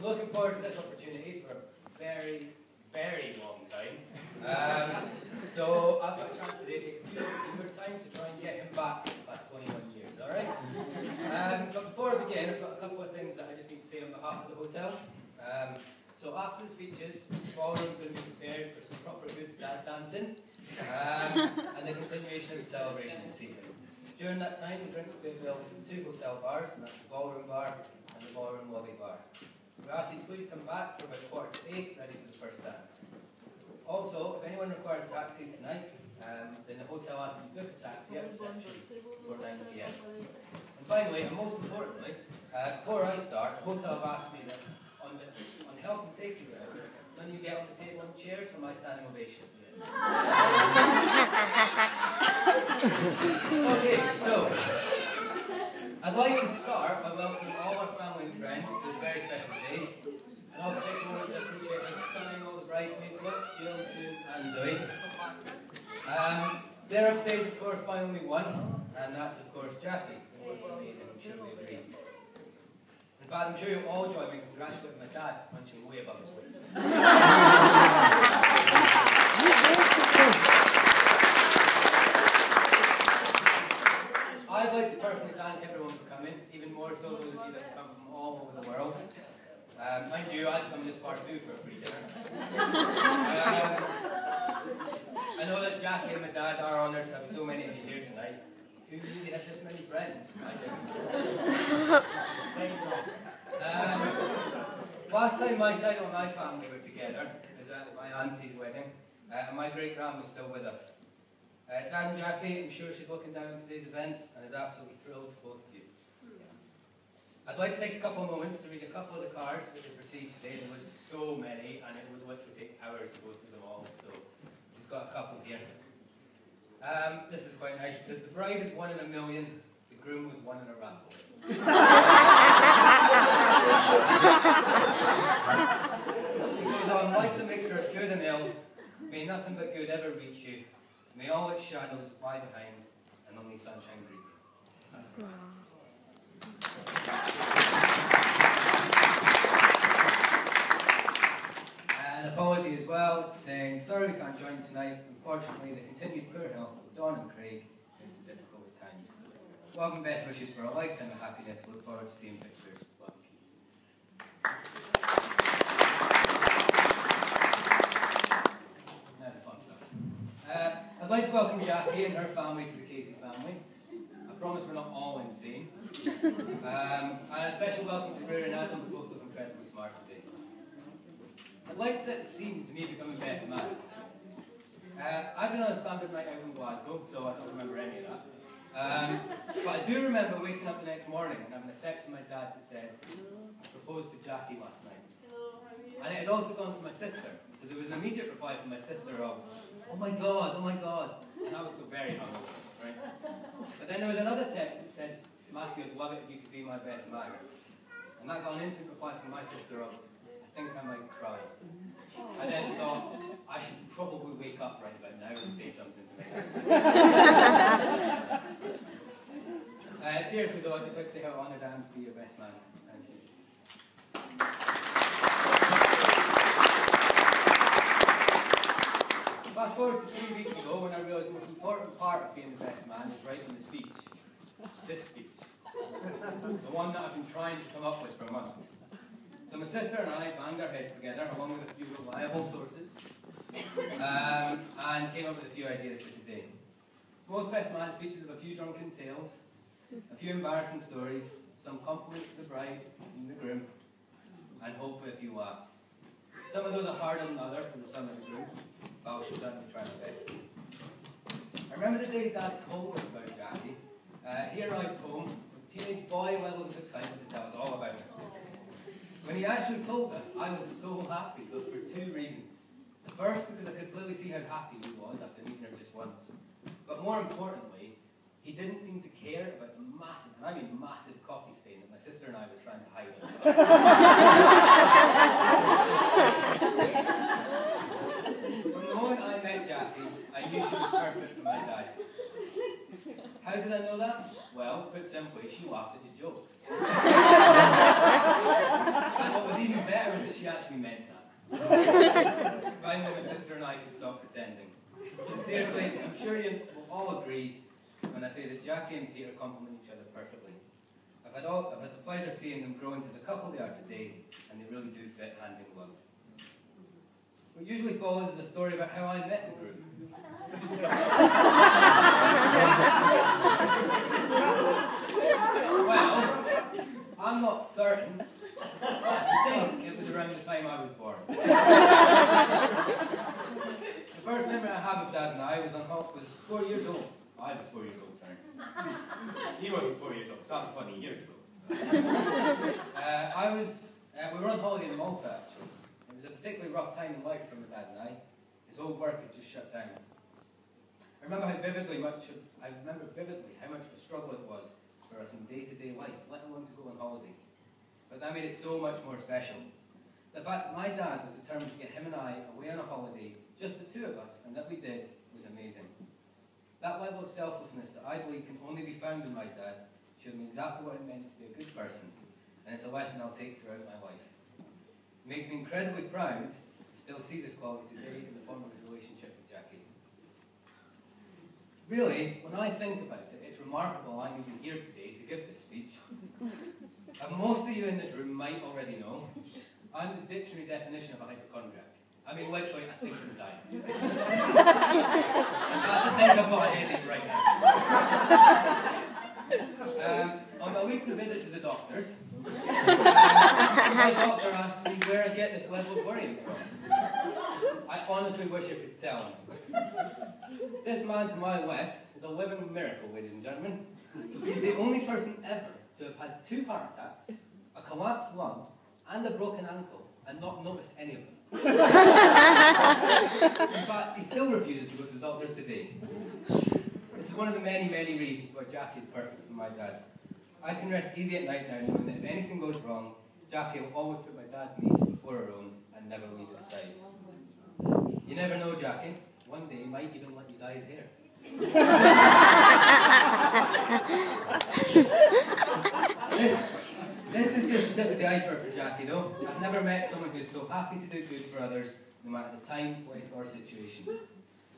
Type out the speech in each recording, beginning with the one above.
I'm looking forward to this opportunity for a very, very long time. So I've got a chance today to take a few minutes of your time to try and get him back for the past 21 years, alright? But before I begin, I've got a couple of things that I just need to say on behalf of the hotel. So after the speeches, the ballroom's going to be prepared for some proper good dancing and the continuation of the celebration this evening. During that time, the drinks will be available from 2 hotel bars, and that's the ballroom bar and the ballroom lobby bar. We ask you to please come back for about 7:45, ready for the first dance. Also, if anyone requires taxis tonight, then the hotel asks you to book a taxi at reception before 9 PM. And finally, and most importantly, before I start, the hotel have asked me that on health and safety grounds, none of you get on the table and chairs for my standing ovation. Okay, so I'd like to start by welcoming all our family and friends to this very special day, and also take a moment to appreciate how stunning all the bridesmaids look, Jill, June and Zoe. They're upstage, of course, by only one, and that's, of course, Jackie, who looks amazing, I'm sure we agree. In fact, I'm sure you'll all join me in congratulating my dad for punching way above his weight. I'd like to personally thank everyone for coming, even more so those of you that have come from all over the world. Mind you, I'd come this far too for a free dinner. I know that Jackie and my dad are honoured to have so many of you here tonight. Who knew they had this many friends? I didn't. Last time my side of my family were together was at my auntie's wedding, and my great-grand was still with us. Dad and Jackie, I'm sure she's looking down on today's events and is absolutely thrilled for both of you. I'd like to take a couple of moments to read a couple of the cards that we've received today. There was so many, and it would literally take hours to go through them all, so I've just got a couple here. This is quite nice. It says, the bride is 1 in a million, the groom was 1 in a raffle. It goes on, life's a mixture of good and ill, may nothing but good ever reach you. May all its shadows lie behind, and only sunshine greet you. An apology as well, saying, sorry we can't join you tonight. Unfortunately, the continued poor health of Dawn and Craig makes it difficult at times. Welcome, best wishes for a lifetime of happiness. Look forward to seeing pictures. Love you. Now the fun stuff. I'd like to welcome Jackie and her family to the Casey family. I promise we're not all insane. And a special welcome to Greer and Adam, who both look incredibly smart today. I'd like to set the scene to me becoming best man. I've been on a standard night out in Glasgow, so I don't remember any of that. But I do remember waking up the next morning and having a text from my dad that said, I proposed to Jackie last night. And it had also gone to my sister, so there was an immediate reply from my sister of, oh my god, and I was so very hungover, right? But then there was another text that said, Matthew, I'd love it if you could be my best man. And that got an instant reply from my sister of, I think I might cry. I then thought, I should probably wake up right about now and say something to my dad. Seriously though, I'd just like to say how honoured I am to be your best man. Thank you. Fast forward to 3 weeks ago when I realised the most important part of being the best man is writing the speech. This speech. The one that I've been trying to come up with for months. So my sister and I banged our heads together along with a few reliable sources and came up with a few ideas for today. Most best man speeches have a few drunken tales, a few embarrassing stories, some compliments to the bride and the groom, and hopefully a few laughs. Some of those are harder than others for the son and the groom, but I shall certainly try my best. I remember the day Dad told us about Jackie. He arrived home with teenage boy levels of excitement to tell us all about her. When he actually told us, I was so happy, but for 2 reasons. The first, because I could clearly see how happy he was after meeting her just once. But more importantly, he didn't seem to care about the massive, and I mean massive, coffee stain that my sister and I were trying to hide. From the moment I met Jackie, I knew she was perfect for my dad. How did I know that? Well, put simply, she laughed at his jokes. And what was even better actually meant that. Finally, my sister and I could stop pretending. Seriously, I'm sure you will all agree when I say that Jackie and Peter complement each other perfectly. I've had the pleasure of seeing them grow into the couple they are today, and they really do fit hand in glove. What usually follows is a story about how I met the group. Well, I'm not certain. I think it was around the time I was born. The first memory I have of Dad and I was 4 years old. I was 4 years old, sorry. He wasn't 4 years old, so that was 20 years ago. We were on holiday in Malta, actually. It was a particularly rough time in life for my dad and I. His old work had just shut down. I remember vividly how much of a struggle it was for us in day-to-day life, let alone to go on holiday. But that made it so much more special. The fact that my dad was determined to get him and I away on a holiday, just the two of us, and that we did, was amazing. That level of selflessness that I believe can only be found in my dad showed me exactly what it meant to be a good person, and it's a lesson I'll take throughout my life. It makes me incredibly proud to still see this quality today in the form of his relationship with Jackie. Really, when I think about it, it's remarkable I'm even here today to give this speech. As most of you in this room might already know, I'm the dictionary definition of a hypochondriac. I mean, literally, I think I'm dying. I think I've got a headache right now. On my weekly visit to the doctors, my doctor asks me where I get this level of worrying from. I honestly wish I could tell him. This man to my left is a living miracle, ladies and gentlemen. He's the only person ever to have had 2 heart attacks, a collapsed lung, and a broken ankle, and not noticed any of them. In fact, he still refuses to go to the doctors today. This is one of the many, many reasons why Jackie is perfect for my dad. I can rest easy at night now knowing that if anything goes wrong, Jackie will always put my dad's needs before her own and never leave his side. You never know, Jackie. One day he might even let you dye his hair. This is just the tip of the iceberg for Jackie, though. I've never met someone who's so happy to do good for others, no matter the time, place, or situation.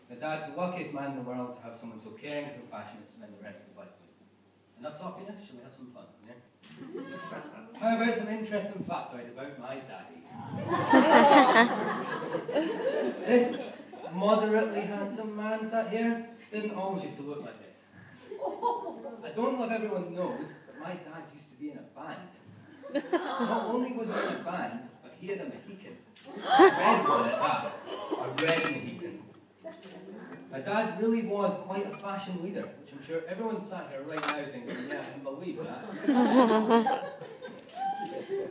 My dad's the luckiest man in the world to have someone so caring and compassionate to spend the rest of his life with. Enough soppiness, shall we have some fun? Yeah? How about some interesting factoids about my daddy? This moderately handsome man sat here didn't always used to look like this. I don't know if everyone knows, but my dad used to be in a band. Not only was he in a band, but he had a Mohican. A red one at that. A red Mohican. My dad really was quite a fashion leader, which I'm sure everyone sat here right now thinking, yeah, I can believe that.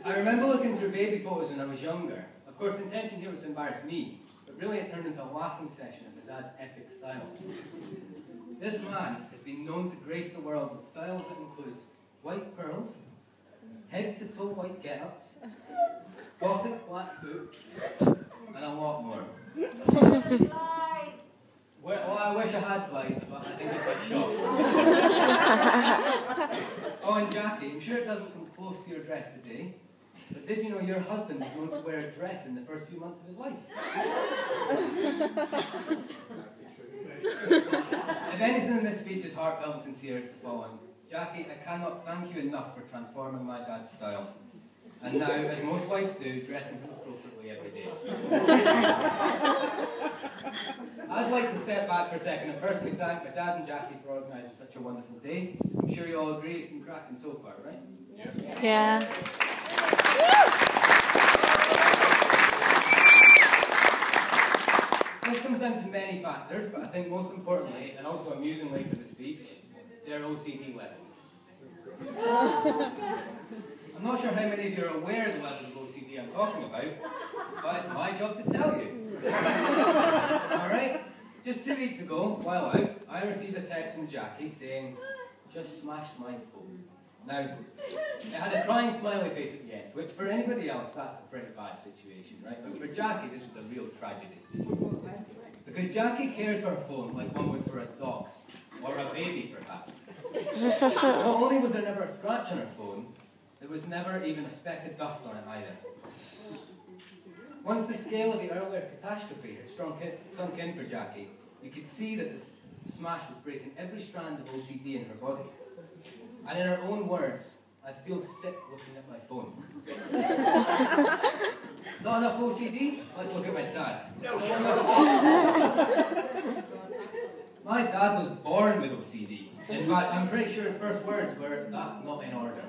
I remember looking through baby photos when I was younger. Of course, the intention here was to embarrass me, but really it turned into a laughing session at my dad's epic styles. This man has been known to grace the world with styles that include white pearls, head-to-toe white get-ups, gothic black boots, and a lot more. Well, I wish I had slides, but I think I'd get shot. Oh, and Jackie, I'm sure it doesn't come close to your dress today, but did you know your husband was known to wear a dress in the first few months of his life? If anything in this speech is heartfelt and sincere, it's the following. Jackie, I cannot thank you enough for transforming my dad's style. And now, as most wives do, dressing him appropriately every day. I'd like to step back for a second and personally thank my dad and Jackie for organising such a wonderful day. I'm sure you all agree it's been cracking so far, right? Yeah. This comes down to many factors, but I think most importantly, and also amusingly for the speech, their OCD levels. I'm not sure how many of you are aware of the levels of OCD I'm talking about, but it's my job to tell you. Alright? Just 2 weeks ago, while out, I received a text from Jackie saying, "Just smashed my phone." Now, it had a crying smiley face at the end, which for anybody else, that's a pretty bad situation, right? But for Jackie, this was a real tragedy. Because Jackie cares for her phone like one would for a dog, or a baby perhaps. Not only was there never a scratch on her phone, there was never even a speck of dust on it either. Once the scale of the earlier catastrophe had sunk in for Jackie, you could see that the smash was breaking every strand of OCD in her body. And in her own words, I feel sick looking at my phone. Not enough OCD? Let's look at my dad. My dad was born with OCD. In fact, I'm pretty sure his first words were, "That's not in order."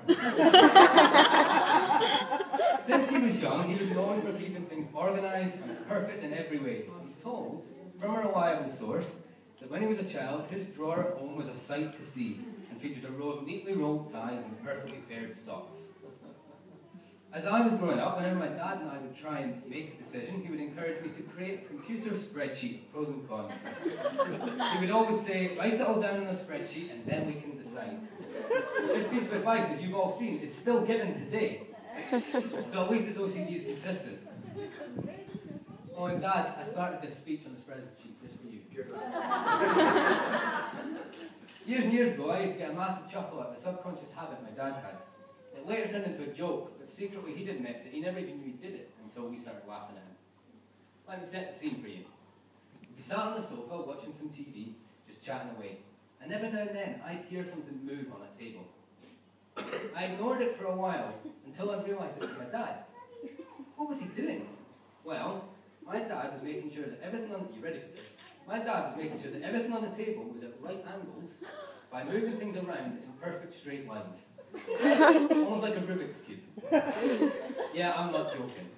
Since he was young, he was known for keeping things organised and perfect in every way. He told, from a reliable source, that when he was a child, his drawer at home was a sight to see and featured a row of neatly rolled ties and perfectly paired socks. As I was growing up, whenever my dad and I would try and make a decision, he would encourage me to create a computer spreadsheet of pros and cons. He would always say, "Write it all down on a spreadsheet and then we can decide." This piece of advice, as you've all seen, is still given today. So at least his OCD is consistent. Oh, and Dad, I started this speech on the spreadsheet just for you. Years and years ago, I used to get a massive chuckle at the subconscious habit my dad had. It later turned into a joke, but secretly he'd admit that he never even knew he did it until we started laughing at him. Let me set the scene for you. We sat on the sofa watching some TV, just chatting away, and every now and then I'd hear something move on a table. I ignored it for a while until I realised it was my dad. What was he doing? Well, my dad was making sure that everything on you ready for this? My dad was making sure that everything on the table was at right angles by moving things around in perfect straight lines. Almost like a Rubik's Cube. Yeah, I'm not joking.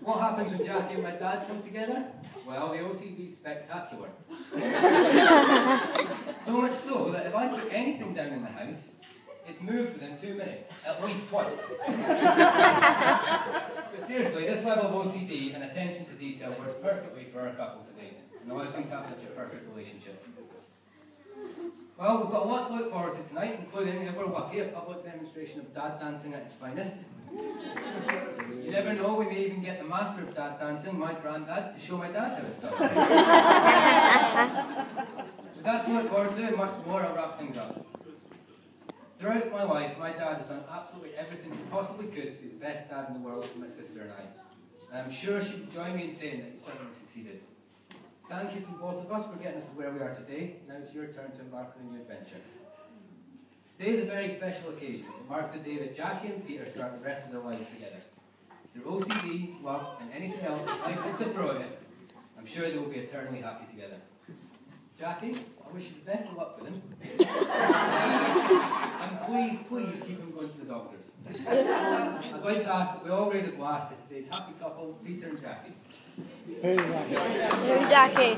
What happens when Jackie and my dad come together? Well, the OCD's spectacular. So much so that if I put anything down in the house, it's moved within 2 minutes, at least twice. But seriously, this level of OCD and attention to detail works perfectly for our couple today, and allows them to have such a perfect relationship. Well, we've got a lot to look forward to tonight, including, if we're lucky, a public demonstration of dad dancing at its finest. You never know, we may even get the master of dad dancing, my granddad, to show my dad how it's done. With that to look forward to and much more, I'll wrap things up. Throughout my life, my dad has done absolutely everything he possibly could to be the best dad in the world for my sister and I. And I'm sure she would join me in saying that he certainly succeeded. Thank you from both of us for getting us to where we are today. Now it's your turn to embark on a new adventure. Today is a very special occasion. It marks the day that Jackie and Peter start the rest of their lives together. Through OCD, love, and anything else that life has to throw at it, I'm sure they will be eternally happy together. Jackie, I wish you the best of luck with him. And please keep him going to the doctors. I'd like to ask that we all raise a glass to today's happy couple, Peter and Jackie. Hey, Jackie.